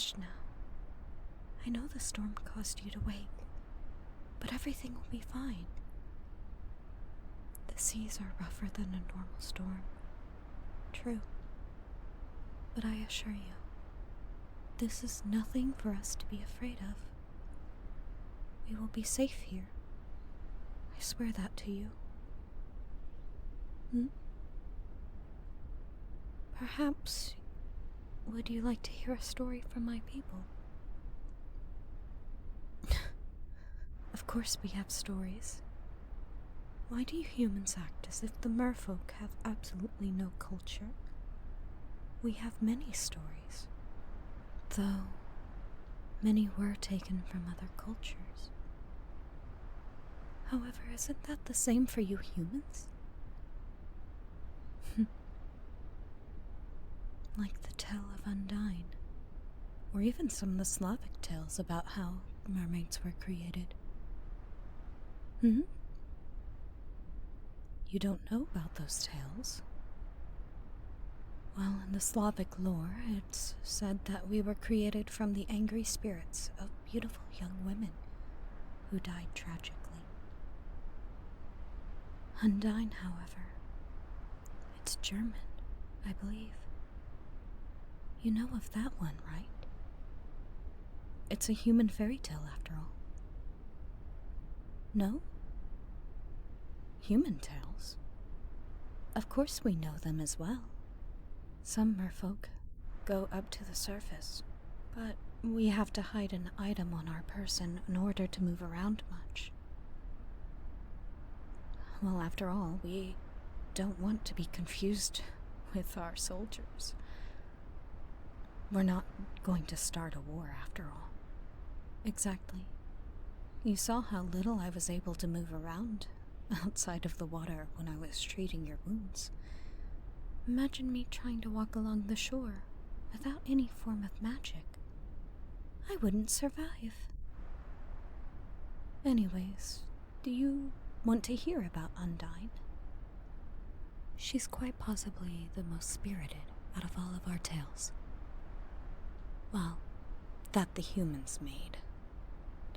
Hush now. I know the storm caused you to wake, but everything will be fine. The seas are rougher than a normal storm. True. But I assure you, this is nothing for us to be afraid of. We will be safe here. I swear that to you. Perhaps, would you like to hear a story from my people? Of course we have stories. Why do you humans act as if the merfolk have absolutely no culture? We have many stories, though many were taken from other cultures. However, isn't that the same for you humans? Like the tale of Undine, or even some of the Slavic tales about how mermaids were created. You don't know about those tales? Well, in the Slavic lore, it's said that we were created from the angry spirits of beautiful young women who died tragically. Undine, however, it's German, I believe. You know of that one, right? It's a human fairy tale, after all. No? Human tales? Of course we know them as well. Some merfolk go up to the surface, but we have to hide an item on our person in order to move around much. Well, after all, we don't want to be confused with our soldiers. We're not going to start a war, after all. Exactly. You saw how little I was able to move around outside of the water when I was treating your wounds. Imagine me trying to walk along the shore without any form of magic. I wouldn't survive. Anyways, do you want to hear about Undine? She's quite possibly the most spirited out of all of our tales. Well, that the humans made.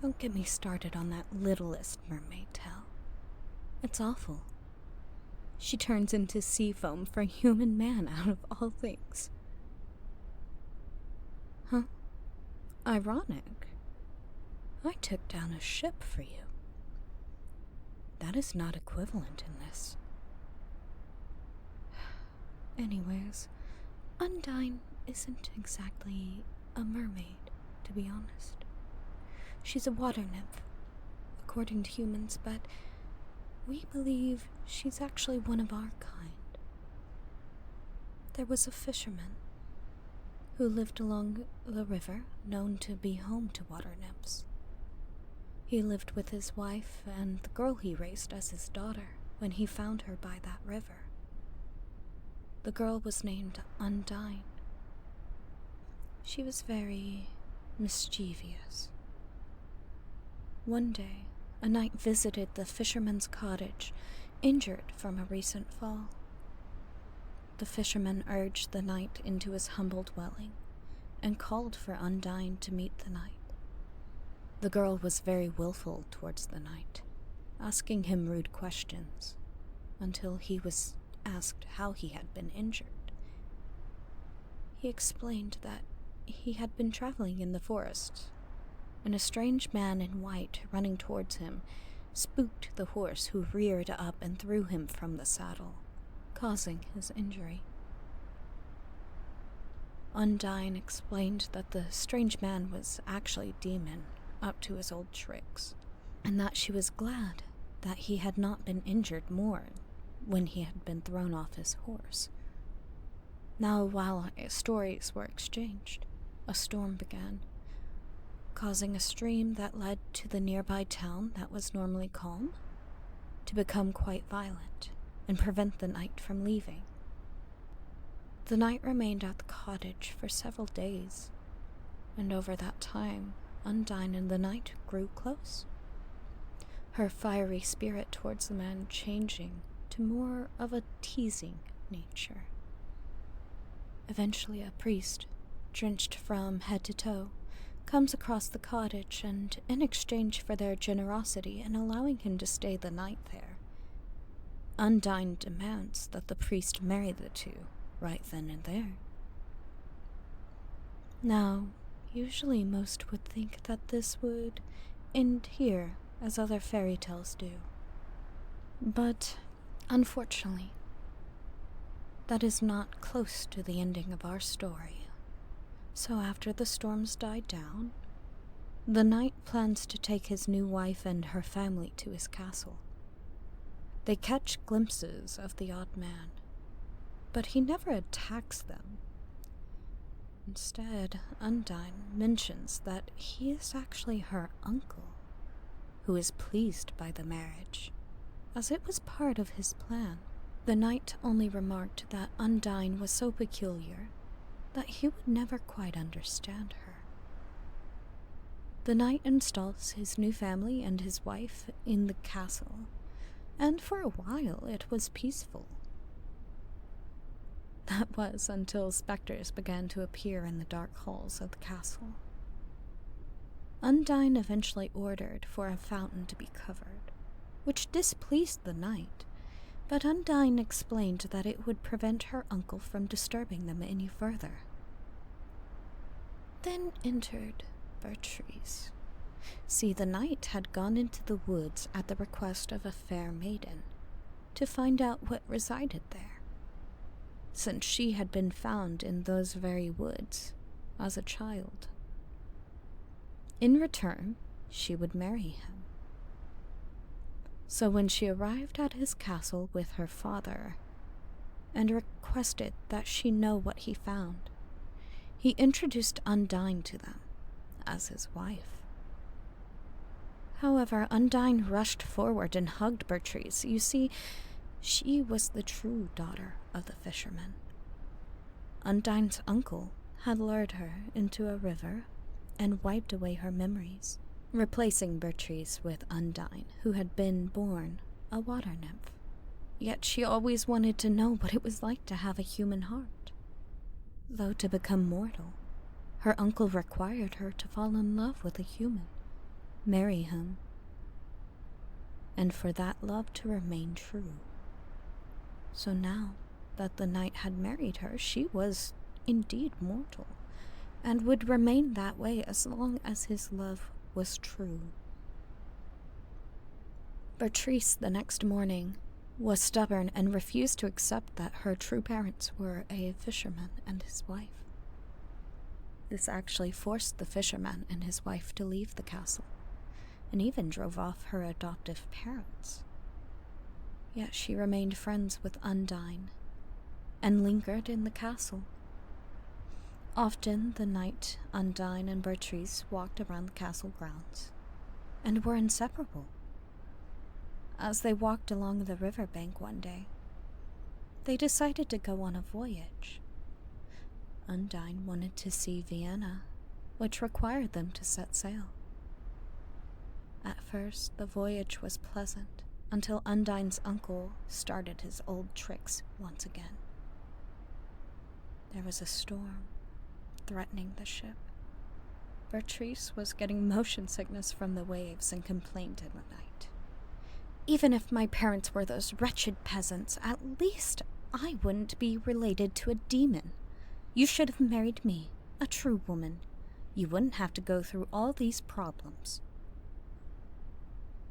Don't get me started on that littlest mermaid tale. It's awful. She turns into sea foam for a human man out of all things. Huh? Ironic. I took down a ship for you. That is not equivalent in this. Anyways, Undine isn't exactly a mermaid, to be honest. She's a water nymph, according to humans, but we believe she's actually one of our kind. There was a fisherman who lived along the river known to be home to water nymphs. He lived with his wife and the girl he raised as his daughter when he found her by that river. The girl was named Undine. She was very mischievous. One day, a knight visited the fisherman's cottage, injured from a recent fall. The fisherman urged the knight into his humble dwelling and called for Undine to meet the knight. The girl was very willful towards the knight, asking him rude questions until he was asked how he had been injured. He explained that he had been traveling in the forest, and a strange man in white running towards him spooked the horse, who reared up and threw him from the saddle, causing his injury. Undine explained that the strange man was actually a demon, up to his old tricks, and that she was glad that he had not been injured more when he had been thrown off his horse. Now, while stories were exchanged, a storm began, causing a stream that led to the nearby town that was normally calm to become quite violent and prevent the knight from leaving. The knight remained at the cottage for several days, and over that time, Undine and the knight grew close, her fiery spirit towards the man changing to more of a teasing nature. Eventually, a priest drenched from head to toe, comes across the cottage, and in exchange for their generosity in allowing him to stay the night there, Undine demands that the priest marry the two right then and there. Now, usually most would think that this would end here, as other fairy tales do. But, unfortunately, that is not close to the ending of our story. So after the storms died down, the knight plans to take his new wife and her family to his castle. They catch glimpses of the odd man, but he never attacks them. Instead, Undine mentions that he is actually her uncle, who is pleased by the marriage, as it was part of his plan. The knight only remarked that Undine was so peculiar that he would never quite understand her. The knight installs his new family and his wife in the castle, and for a while it was peaceful. That was until specters began to appear in the dark halls of the castle. Undine eventually ordered for a fountain to be covered, which displeased the knight, but Undine explained that it would prevent her uncle from disturbing them any further. Then entered Bertrice. See, the knight had gone into the woods at the request of a fair maiden to find out what resided there, since she had been found in those very woods as a child. In return, she would marry him. So when she arrived at his castle with her father and requested that she know what he found, he introduced Undine to them as his wife. However, Undine rushed forward and hugged Bertrice. You see, she was the true daughter of the fisherman. Undine's uncle had lured her into a river and wiped away her memories, replacing Bertrice with Undine, who had been born a water nymph. Yet she always wanted to know what it was like to have a human heart. Though to become mortal, her uncle required her to fall in love with a human, marry him, and for that love to remain true. So now that the knight had married her, she was indeed mortal, and would remain that way as long as his love was true. Bertrice, the next morning, was stubborn and refused to accept that her true parents were a fisherman and his wife. This actually forced the fisherman and his wife to leave the castle, and even drove off her adoptive parents. Yet she remained friends with Undine, and lingered in the castle. Often the night Undine and Bertrice walked around the castle grounds, and were inseparable. As they walked along the riverbank one day, they decided to go on a voyage. Undine wanted to see Vienna, which required them to set sail. At first, the voyage was pleasant, until Undine's uncle started his old tricks once again. There was a storm threatening the ship. Bertrice was getting motion sickness from the waves and complained in the night. Even if my parents were those wretched peasants, at least I wouldn't be related to a demon. You should have married me, a true woman. You wouldn't have to go through all these problems.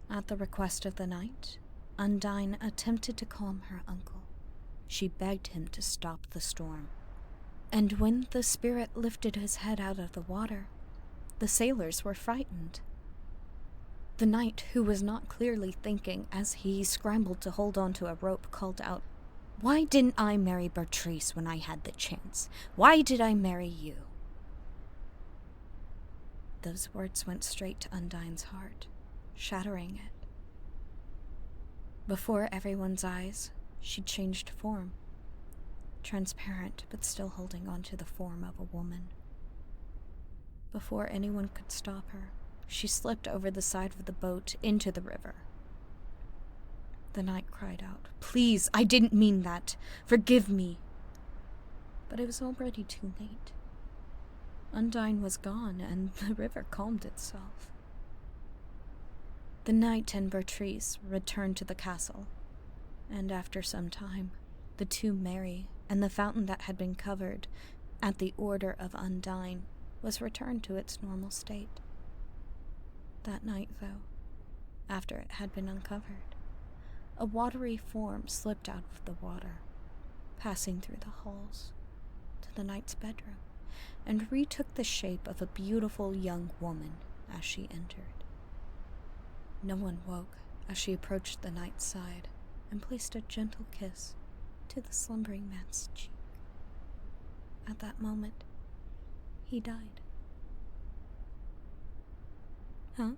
At the request of the knight, Undine attempted to calm her uncle. She begged him to stop the storm. And when the spirit lifted his head out of the water, the sailors were frightened. The knight, who was not clearly thinking as he scrambled to hold onto a rope, called out, "Why didn't I marry Bertrice when I had the chance? Why did I marry you?" Those words went straight to Undine's heart, shattering it. Before everyone's eyes, she changed form, transparent but still holding on to the form of a woman. Before anyone could stop her, she slipped over the side of the boat into the river. The knight cried out, "Please, I didn't mean that. Forgive me." But it was already too late. Undine was gone, and the river calmed itself. The knight and Bertrice returned to the castle, and after some time, the two marry, and the fountain that had been covered at the order of Undine was returned to its normal state. That night, though, after it had been uncovered, a watery form slipped out of the water, passing through the halls to the knight's bedroom, and retook the shape of a beautiful young woman as she entered. No one woke as she approached the knight's side and placed a gentle kiss to the slumbering man's cheek. At that moment, he died. Huh?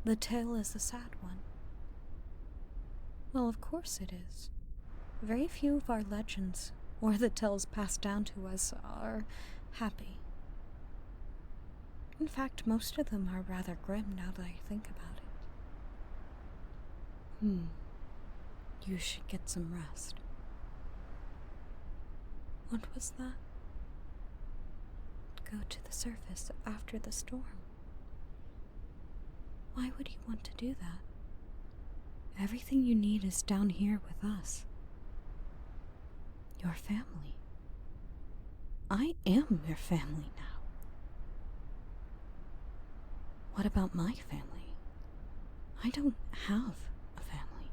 The tale is a sad one. Well, of course it is. Very few of our legends, or the tales passed down to us, are happy. In fact, most of them are rather grim now that I think about it. You should get some rest. What was that? Go to the surface after the storm. Why would you want to do that? Everything you need is down here with us. Your family. I am your family now. What about my family? I don't have a family.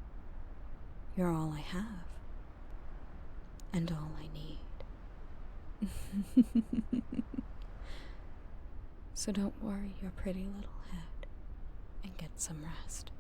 You're all I have. And all I need. So don't worry your pretty little head and get some rest.